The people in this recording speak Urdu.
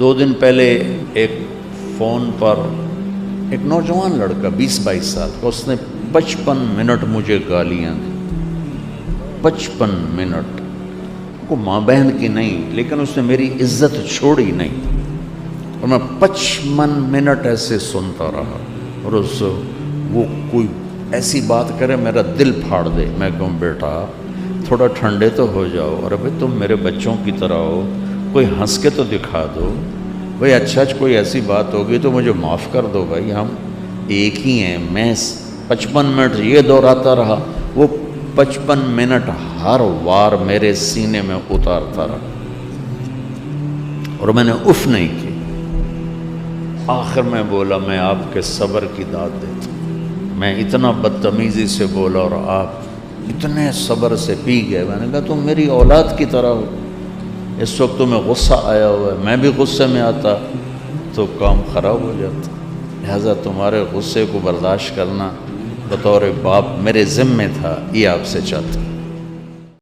2 دن پہلے ایک فون پر ایک نوجوان لڑکا 20-22 سال کا، اس نے 55 منٹ مجھے گالیاں دی، 55 منٹ، کو ماں بہن کی نہیں لیکن اس نے میری عزت چھوڑی نہیں، اور میں 55 منٹ ایسے سنتا رہا، اور اس وہ کوئی ایسی بات کرے میرا دل پھاڑ دے، میں کہوں بیٹا تھوڑا ٹھنڈے تو ہو جاؤ، اور ابھی تم میرے بچوں کی طرح ہو، کوئی ہنس کے تو دکھا دو بھائی، اچھا کوئی ایسی بات ہوگی تو مجھے معاف کر دو بھائی، ہم ایک ہی ہیں۔ میں 55 منٹ یہ دہراتا رہا، وہ 55 منٹ ہر وار میرے سینے میں اتارتا رہا، اور میں نے اف نہیں کی۔ آخر میں بولا میں آپ کے صبر کی داد دیتا ہوں، میں اتنا بدتمیزی سے بولا اور آپ اتنے صبر سے پی گئے۔ میں نے کہا تم میری اولاد کی طرح ہو، اس وقت تمہیں غصہ آیا ہوا ہے، میں بھی غصے میں آتا تو کام خراب ہو جاتا، لہذا تمہارے غصے کو برداشت کرنا بطور باپ میرے ذمہ تھا، یہ آپ سے چاہتا ہوں۔